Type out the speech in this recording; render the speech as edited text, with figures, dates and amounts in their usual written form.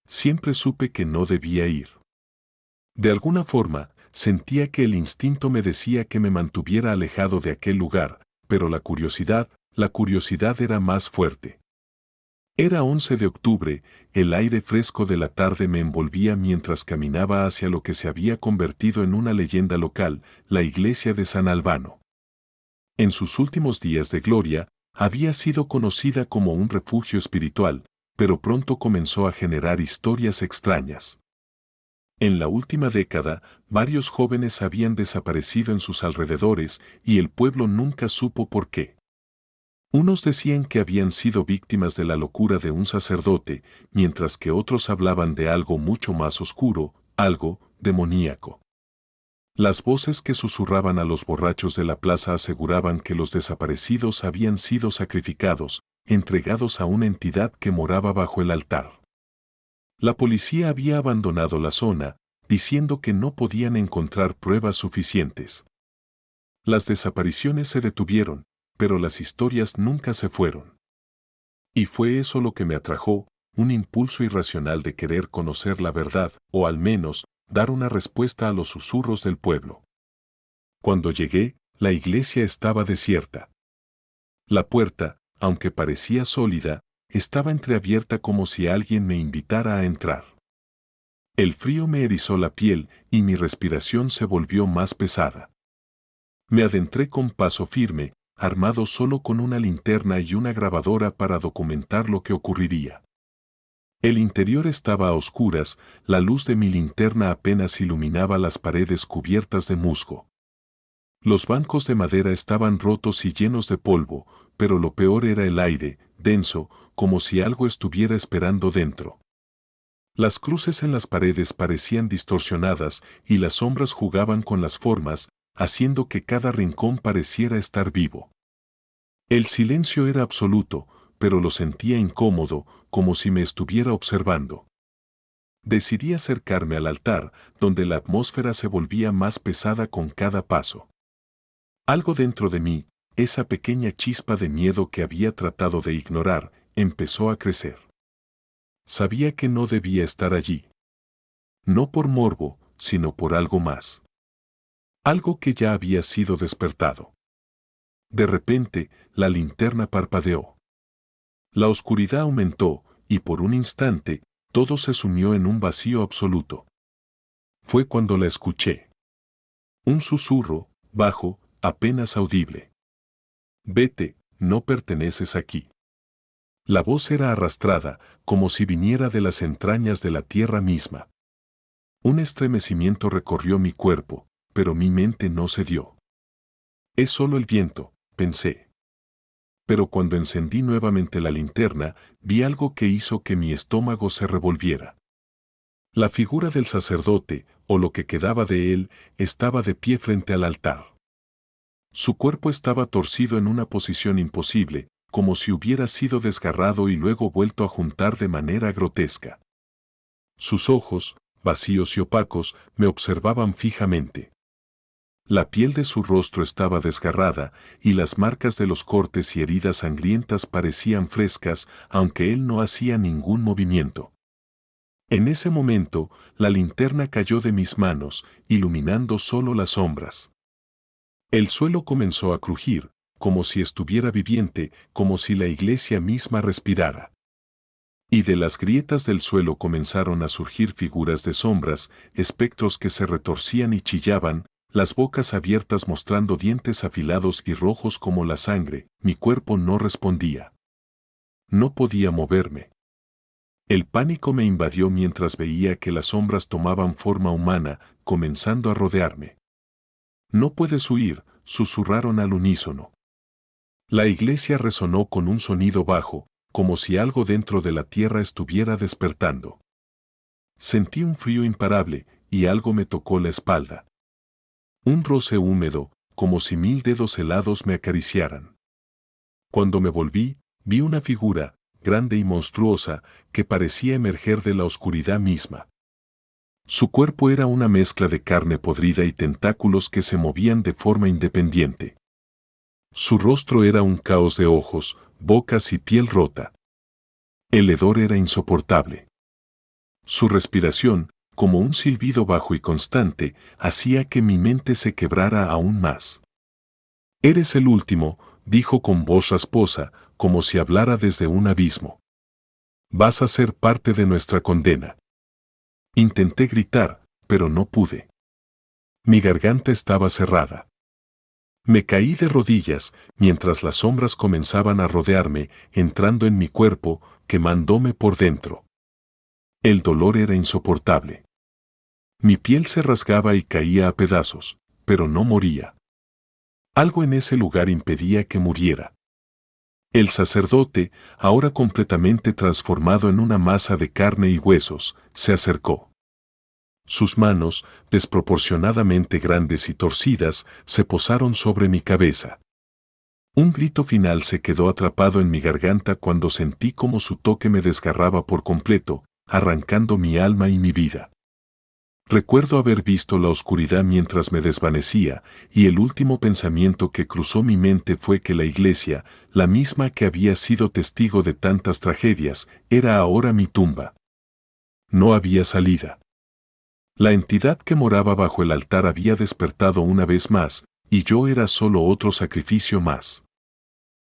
Siempre supe que no debía ir. De alguna forma, sentía que el instinto me decía que me mantuviera alejado de aquel lugar, pero la curiosidad era más fuerte. Era 11 de octubre, el aire fresco de la tarde me envolvía mientras caminaba hacia lo que se había convertido en una leyenda local, la iglesia de San Albano. En sus últimos días de gloria, había sido conocida como un refugio espiritual, pero pronto comenzó a generar historias extrañas. En la última década, varios jóvenes habían desaparecido en sus alrededores y el pueblo nunca supo por qué. Unos decían que habían sido víctimas de la locura de un sacerdote, mientras que otros hablaban de algo mucho más oscuro, algo demoníaco. Las voces que susurraban a los borrachos de la plaza aseguraban que los desaparecidos habían sido sacrificados, entregados a una entidad que moraba bajo el altar. La policía había abandonado la zona, diciendo que no podían encontrar pruebas suficientes. Las desapariciones se detuvieron, pero las historias nunca se fueron. Y fue eso lo que me atrajo, un impulso irracional de querer conocer la verdad, o al menos, dar una respuesta a los susurros del pueblo. Cuando llegué, la iglesia estaba desierta. La puerta, aunque parecía sólida, estaba entreabierta como si alguien me invitara a entrar. El frío me erizó la piel y mi respiración se volvió más pesada. Me adentré con paso firme, armado solo con una linterna y una grabadora para documentar lo que ocurriría. El interior estaba a oscuras, la luz de mi linterna apenas iluminaba las paredes cubiertas de musgo. Los bancos de madera estaban rotos y llenos de polvo, pero lo peor era el aire, denso, como si algo estuviera esperando dentro. Las cruces en las paredes parecían distorsionadas y las sombras jugaban con las formas, haciendo que cada rincón pareciera estar vivo. El silencio era absoluto, pero lo sentía incómodo, como si me estuviera observando. Decidí acercarme al altar, donde la atmósfera se volvía más pesada con cada paso. Algo dentro de mí, esa pequeña chispa de miedo que había tratado de ignorar, empezó a crecer. Sabía que no debía estar allí. No por morbo, sino por algo más. Algo que ya había sido despertado. De repente, la linterna parpadeó. La oscuridad aumentó, y por un instante, todo se sumió en un vacío absoluto. Fue cuando la escuché. Un susurro, bajo, apenas audible. Vete, no perteneces aquí. La voz era arrastrada, como si viniera de las entrañas de la tierra misma. Un estremecimiento recorrió mi cuerpo, pero mi mente no cedió. Es solo el viento, pensé. Pero cuando encendí nuevamente la linterna, vi algo que hizo que mi estómago se revolviera. La figura del sacerdote, o lo que quedaba de él, estaba de pie frente al altar. Su cuerpo estaba torcido en una posición imposible, como si hubiera sido desgarrado y luego vuelto a juntar de manera grotesca. Sus ojos, vacíos y opacos, me observaban fijamente. La piel de su rostro estaba desgarrada, y las marcas de los cortes y heridas sangrientas parecían frescas, aunque él no hacía ningún movimiento. En ese momento, la linterna cayó de mis manos, iluminando solo las sombras. El suelo comenzó a crujir, como si estuviera viviente, como si la iglesia misma respirara. Y de las grietas del suelo comenzaron a surgir figuras de sombras, espectros que se retorcían y chillaban, las bocas abiertas mostrando dientes afilados y rojos como la sangre. Mi cuerpo no respondía. No podía moverme. El pánico me invadió mientras veía que las sombras tomaban forma humana, comenzando a rodearme. No puedes huir, susurraron al unísono. La iglesia resonó con un sonido bajo, como si algo dentro de la tierra estuviera despertando. Sentí un frío imparable, y algo me tocó la espalda. Un roce húmedo, como si 1000 dedos helados me acariciaran. Cuando me volví, vi una figura, grande y monstruosa, que parecía emerger de la oscuridad misma. Su cuerpo era una mezcla de carne podrida y tentáculos que se movían de forma independiente. Su rostro era un caos de ojos, bocas y piel rota. El hedor era insoportable. Su respiración, como un silbido bajo y constante, hacía que mi mente se quebrara aún más. «Eres el último», dijo con voz rasposa, como si hablara desde un abismo. «Vas a ser parte de nuestra condena». Intenté gritar, pero no pude. Mi garganta estaba cerrada. Me caí de rodillas, mientras las sombras comenzaban a rodearme, entrando en mi cuerpo, quemándome por dentro. El dolor era insoportable. Mi piel se rasgaba y caía a pedazos, pero no moría. Algo en ese lugar impedía que muriera. El sacerdote, ahora completamente transformado en una masa de carne y huesos, se acercó. Sus manos, desproporcionadamente grandes y torcidas, se posaron sobre mi cabeza. Un grito final se quedó atrapado en mi garganta cuando sentí como su toque me desgarraba por completo, arrancando mi alma y mi vida. Recuerdo haber visto la oscuridad mientras me desvanecía, y el último pensamiento que cruzó mi mente fue que la iglesia, la misma que había sido testigo de tantas tragedias, era ahora mi tumba. No había salida. La entidad que moraba bajo el altar había despertado una vez más, y yo era solo otro sacrificio más.